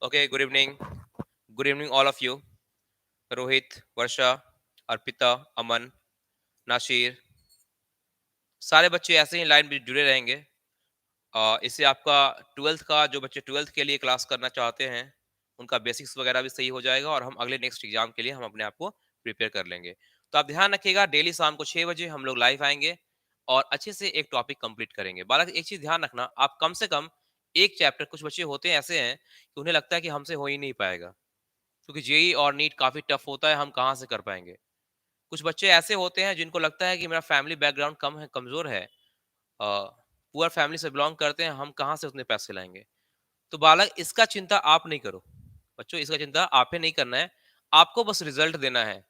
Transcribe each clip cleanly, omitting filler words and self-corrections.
Okay, good evening. Good evening, all of you. Rohit, वर्षा, अर्पिता, अमन, नाशीर, सारे बच्चे ऐसे ही लाइन में जुड़े रहेंगे। इससे आपका 12th का जो बच्चे 12th के लिए क्लास करना चाहते हैं, उनका बेसिक्स वगैरह भी सही हो जाएगा और हम अगले नेक्स्ट एग्जाम के लिए हम अपने आप को प्रिपेयर कर लेंगे। तो आप ध्यान रखिएगा, डेली शाम को 6 बजे हम लोग लाइव आएंगे और अच्छे से एक टॉपिक कंप्लीट करेंगे। बालक, एक चीज ध्यान रखना, आप कम से कम एक चैप्टर, कुछ बच्चे होते हैं ऐसे हैं कि उन्हें लगता है कि हमसे हो ही नहीं पाएगा, क्योंकि जेई और नीट काफी टफ होता है, हम कहाँ से कर पाएंगे। कुछ बच्चे ऐसे होते हैं जिनको लगता है कि मेरा फैमिली बैकग्राउंड कम है, कमजोर है, पुअर फैमिली से बिलोंग करते हैं, हम कहाँ से उतने पैसे लाएंगे। तो बालक, इसका चिंता आप नहीं करो। बच्चों, इसका चिंता आपे नहीं करना है, आपको बस रिजल्ट देना है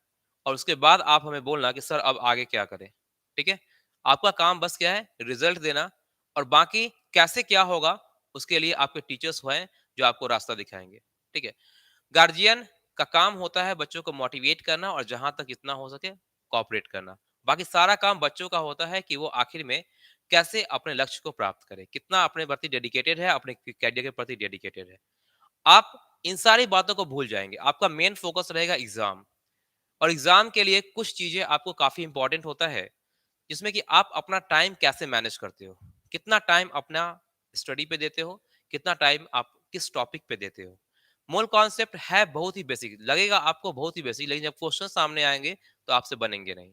और उसके बाद आप हमें बोलना कि सर अब आगे क्या करें। ठीक है, आपका काम बस क्या है, रिजल्ट देना, और बाकी कैसे क्या होगा उसके लिए आपके टीचर्स हैं जो आपको रास्ता दिखाएंगे। ठीक है, गार्जियन का काम होता है बच्चों को मोटिवेट करना और जहां तक इतना हो सके कोऑपरेट करना। बाकी सारा काम बच्चों का होता है कि वो आखिर में कैसे अपने लक्ष्य को प्राप्त करे, कितना अपने प्रति डेडिकेटेड है, अपने कैरियर के प्रति डेडिकेटेड है। आप इन सारी बातों को भूल जाएंगे, आपका मेन फोकस रहेगा एग्जाम। और एग्जाम के लिए कुछ चीजें आपको काफी इंपॉर्टेंट होता है, जिसमें कि आप अपना टाइम कैसे मैनेज करते हो, कितना टाइम अपना स्टडी पे देते हो, कितना टाइम आप किस टॉपिक पे देते हो। मूल कॉन्सेप्ट है बहुत ही बेसिक, लगेगा आपको बहुत ही बेसिक, लेकिन जब क्वेश्चन सामने आएंगे तो आपसे बनेंगे नहीं।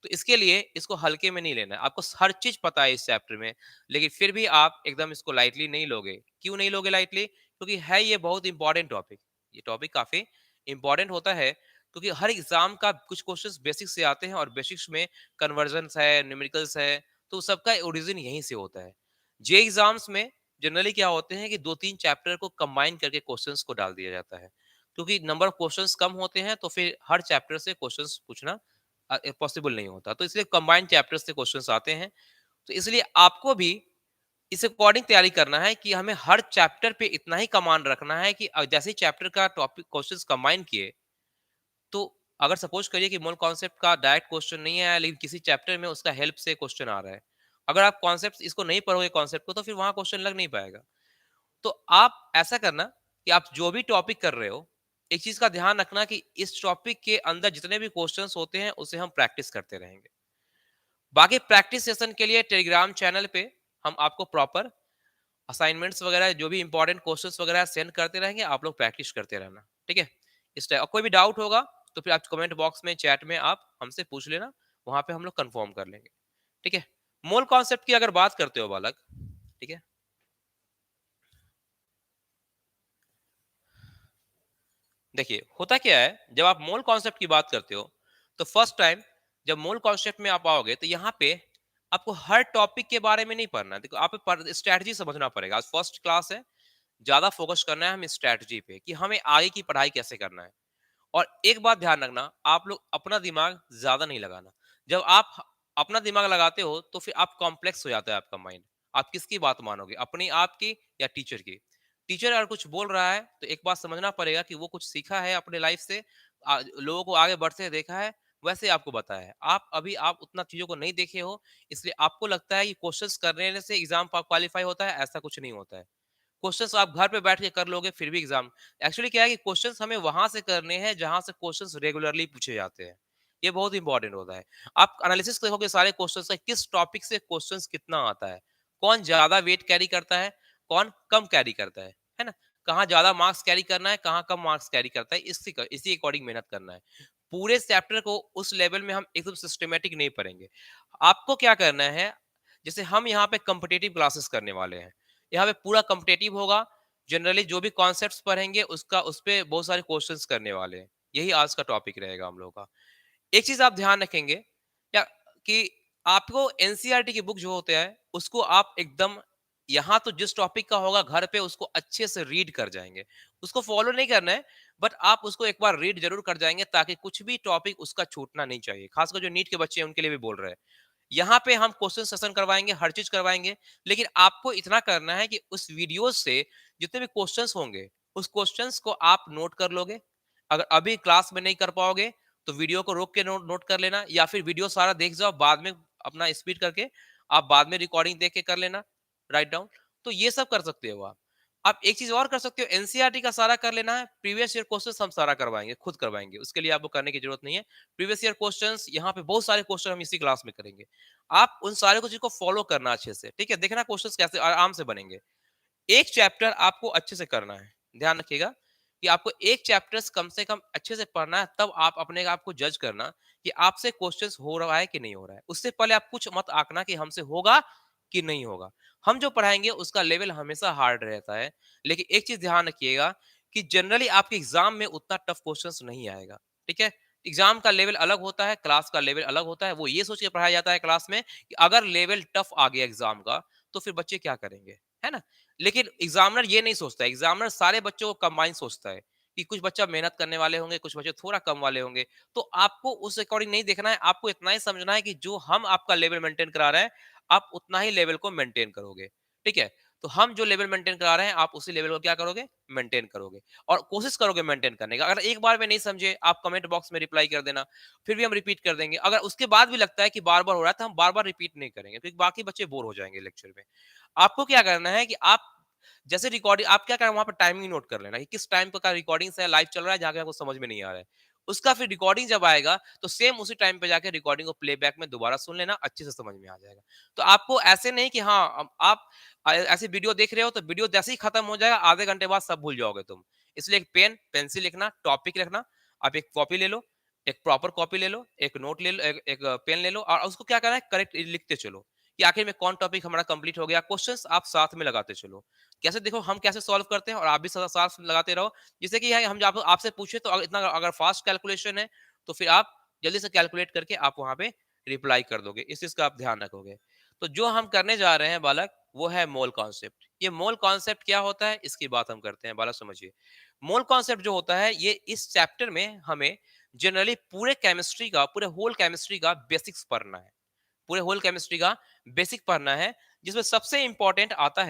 तो इसके लिए इसको हल्के में नहीं लेना है, आपको हर चीज पता है इस चैप्टर में, लेकिन फिर भी आप एकदम इसको लाइटली नहीं लोगे। क्यों नहीं लोगे लाइटली? क्योंकि है ये बहुत इंपॉर्टेंट टॉपिक। ये टॉपिक काफी इंपॉर्टेंट होता है, क्योंकि हर एग्जाम का कुछ क्वेश्चंस बेसिक्स से आते हैं और बेसिक्स में कन्वर्जन्स है, न्यूमेरिकल्स है, तो सबका ओरिजिन यहीं से होता है। जे एग्जाम्स में जनरली क्या होते हैं कि 2-3 चैप्टर को कंबाइन करके क्वेश्चंस को डाल दिया जाता है, क्योंकि नंबर ऑफ क्वेश्चंस कम होते हैं, तो फिर हर चैप्टर से क्वेश्चंस पूछना पॉसिबल नहीं होता, तो इसलिए कंबाइंड चैप्टर्स से क्वेश्चंस आते हैं। तो इसलिए आपको भी इस अकॉर्डिंग तैयारी करना है कि हमें हर चैप्टर पे इतना ही कमांड रखना है कि जैसे ही चैप्टर का टॉपिक क्वेश्चंस कंबाइन किए, तो अगर सपोज करिए कि मूल कॉन्सेप्ट का डायरेक्ट क्वेश्चन नहीं आया, लेकिन किसी चैप्टर में उसका हेल्प से क्वेश्चन आ रहा है, अगर आप कॉन्सेप्ट इसको नहीं पढ़ोगे कॉन्सेप्ट को, तो फिर वहां क्वेश्चन लग नहीं पाएगा। तो आप ऐसा करना कि आप जो भी टॉपिक कर रहे हो, एक चीज का ध्यान रखना कि इस टॉपिक के अंदर जितने भी क्वेश्चंस होते हैं उसे हम प्रैक्टिस करते रहेंगे। बाकी प्रैक्टिस सेशन के लिए टेलीग्राम चैनल पे हम आपको प्रॉपर असाइनमेंट्स वगैरह, जो भी इंपॉर्टेंट क्वेश्चंस वगैरह सेंड करते रहेंगे, आप लोग प्रैक्टिस करते रहना। ठीक है, इस टाइप कोई भी डाउट होगा तो फिर आप कमेंट बॉक्स में, चैट में आप हमसे पूछ लेना, वहां पे हम लोग कंफर्म कर लेंगे। ठीक है, मूल कॉन्सेप्ट की अगर बात करते हो बालक, ठीक है, देखिए होता क्या है, जब आप मूल कॉन्सेप्ट की बात करते हो तो फर्स्ट टाइम जब मूल कॉन्सेप्ट में आप आओगे तो यहाँ पे आपको हर टॉपिक के बारे में नहीं पढ़ना है। देखो, आप स्ट्रैटेजी समझना पड़ेगा, आज फर्स्ट क्लास है, ज्यादा फोकस करना है हमें स्ट्रैटेजी पे कि हमें आगे की पढ़ाई कैसे करना है। और एक बात ध्यान रखना, आप लोग अपना दिमाग ज्यादा नहीं लगाना। जब आप अपना दिमाग लगाते हो तो फिर आप कॉम्प्लेक्स हो जाता है आपका माइंड। आप किसकी बात मानोगे, अपनी आप की या टीचर की? टीचर अगर कुछ बोल रहा है तो एक बात समझना पड़ेगा कि वो कुछ सीखा है अपने लाइफ से, लोगों को आगे बढ़ते हुए देखा है, वैसे आपको बताया है। आप उतना चीजों को नहीं देखे हो, इसलिए आपको लगता है कि क्वेश्चंस करने से एग्जाम क्वालिफाई होता है, ऐसा कुछ नहीं होता है। क्वेश्चंस आप घर पे बैठ के कर लोगे फिर भी एग्जाम, एक्चुअली क्या है कि क्वेश्चंस हमें वहां से करने हैं जहां से क्वेश्चंस रेगुलरली पूछे जाते हैं। ये बहुत इंपॉर्टेंट होता है। आप एनालिसिस देखोगे सारे क्वेश्चंस का, किस टॉपिक से क्वेश्चंस कितना आता है, कौन ज्यादा वेट कैरी करता है, कौन कम कैरी करता है ना, कहाँ ज्यादा मार्क्स कैरी करना है, कहाँ कम मार्क्स कैरी करता है, इसी अकॉर्डिंग मेहनत करना है। पूरे चैप्टर को उस लेवल में हम एकदम सिस्टमेटिक नहीं पढ़ेंगे। आपको क्या करना है, जैसे हम यहाँ पे कम्पिटेटिव क्लासेस करने वाले हैं, यहाँ पे पूरा कॉम्पिटेटिव होगा। जनरली जो भी कॉन्सेप्ट्स पढ़ेंगे उसका उस पे बहुत सारे क्वेश्चंस करने वाले हैं। यही आज का टॉपिक रहेगा हम लोग का। एक चीज आप ध्यान रखेंगे क्या, कि आपको एनसीईआरटी की बुक जो होते हैं उसको आप एकदम, यहाँ तो जिस टॉपिक का होगा घर पे उसको अच्छे से रीड कर जाएंगे, उसको फॉलो नहीं करना है, बट आप उसको एक बार रीड जरूर कर जाएंगे, ताकि कुछ भी टॉपिक उसका छूटना नहीं चाहिए। खासकर जो नीट के बच्चे हैं उनके लिए भी बोल रहे हैं। यहाँ पे हम क्वेश्चन सेशन करवाएंगे, हर चीज करवाएंगे, लेकिन आपको इतना करना है कि उस वीडियो से जितने भी क्वेश्चंस होंगे उस क्वेश्चंस को आप नोट कर लोगे। अगर अभी क्लास में नहीं कर पाओगे तो वीडियो को रोक के नोट नोट कर लेना, या फिर वीडियो सारा देख जाओ, बाद में अपना स्पीड करके आप बाद में रिकॉर्डिंग देख के कर लेना, राइट डाउन। तो ये सब कर सकते हो आप। आप एक चीज़ और कर सकते हो, एनसीईआरटी का सारा कर लेना है, प्रीवियस ईयर क्वेश्चंस हम सारा करवाएँगे, खुद करवाएँगे, उसके लिए आपको करने की ज़रूरत नहीं है। प्रीवियस ईयर क्वेश्चंस यहाँ पे बहुत सारे क्वेश्चन हम इसी क्लास में करेंगे। आप उन सारे को चीज़ को फॉलो करना अच्छे से, ठीक है? देखना क्वेश्चंस कैसे आराम से बनेंगे। एक चैप्टर आपको अच्छे से करना है। ध्यान रखिएगा कि आपको एक चैप्टर्स कम से कम अच्छे से पढ़ना है, तब आप अपने आप को जज करना कि आपसे क्वेश्चंस हो रहा है कि नहीं हो रहा है। उससे पहले आप कुछ मत आंकना कि हमसे होगा कि नहीं होगा। हम जो पढ़ाएँगे उसका लेवल हमेशा हार्ड रहता है। लेकिन एक चीज़ ध्यान रखिएगा कि जनरली आपके एग्ज़ाम में उतना टफ क्वेश्चंस नहीं आएगा। ठीक है? एग्ज़ाम का लेवल अलग होता है, क्लास का लेवल अलग होता है। वो ये सोच के पढ़ाया जाता है क्लास में कि अगर लेवल टफ आ गया एग्ज़ाम का, तो फिर बच्चे क्या करेंगे? है ना? लेकिन एग्जामिनर ये नहीं सोचता है, एग्जामिनर सारे बच्चों को कंबाइन सोचता है कि कुछ बच्चा मेहनत करने वाले होंगे, कुछ बच्चे थोड़ा कम वाले होंगे। तो आपको उस अकॉर्डिंग नहीं देखना है, आपको इतना ही समझना है कि जो हम आपका लेवल मेंटेन करा रहे हैं, आप उतना ही लेवल को मेंटेन करोगे। ठीक है? तो हम जो लेवल मेंटेन करा रहे हैं, आप उसी लेवल को क्या करोगे? मेंटेन करोगे और कोशिश करोगे मेंटेन करने का। अगर एक बार में नहीं समझे, आप कमेंट बॉक्स में रिप्लाई कर देना, फिर भी हम रिपीट कर देंगे। अगर उसके बाद भी लगता है कि बार-बार हो रहा है, तो हम बार-बार रिपीट नहीं करेंगे, क्योंकि बाकी बच्चे बोर हो जाएंगे लेक्चर में। आपको क्या करना है कि आप जैसे रिकॉर्डिंग आप क्या करें, वहां पर टाइमिंग नोट कर लेना कि किस टाइम का रिकॉर्डिंग है, लाइव चल रहा है, जाके आपको समझ में नहीं आ रहा है। उसका फिर रिकॉर्डिंग जब आएगा तो सेम उसी टाइम पे जाके रिकॉर्डिंग को प्लेबैक में दोबारा सुन लेना, अच्छे से समझ में आ जाएगा। तो आपको ऐसे नहीं कि हाँ आप ऐसे वीडियो देख रहे हो तो वीडियो जैसे ही खत्म हो जाएगा, आधे घंटे बाद सब भूल जाओगे तुम। इसलिए एक पेन पेंसिल लिखना, टॉपिक रखना, आप एक कॉपी ले लो, एक प्रॉपर कॉपी ले लो, एक नोट ले लो, एक पेन ले लो और उसको क्या करना है, करेक्ट लिखते चलो कि आखिर में कौन टॉपिक हमारा कंप्लीट हो गया। क्वेश्चंस आप साथ में लगाते चलो। कैसे देखो हम कैसे सॉल्व करते हैं और आप भी साथ लगाते रहो, जिससे कि हम जब आपसे पूछे तो इतना अगर फास्ट कैलकुलेशन है तो फिर आप जल्दी से कैलकुलेट करके आप वहां पे रिप्लाई कर दोगे। इस चीज का आप ध्यान रखोगे। तो जो हम करने जा रहे हैं बालक, वो है मोल कॉन्सेप्ट। ये मोल कॉन्सेप्ट क्या होता है, इसकी बात हम करते हैं बालक, समझिए। मोल कॉन्सेप्ट जो होता है, ये इस चैप्टर में हमें जनरली पूरे केमिस्ट्री का, पूरे होल केमिस्ट्री का बेसिक्स पढ़ना है। पूरे होल केमिस्ट्री का बेसिक पढ़ना है, जिसमें सबसे इंपॉर्टेंट आता है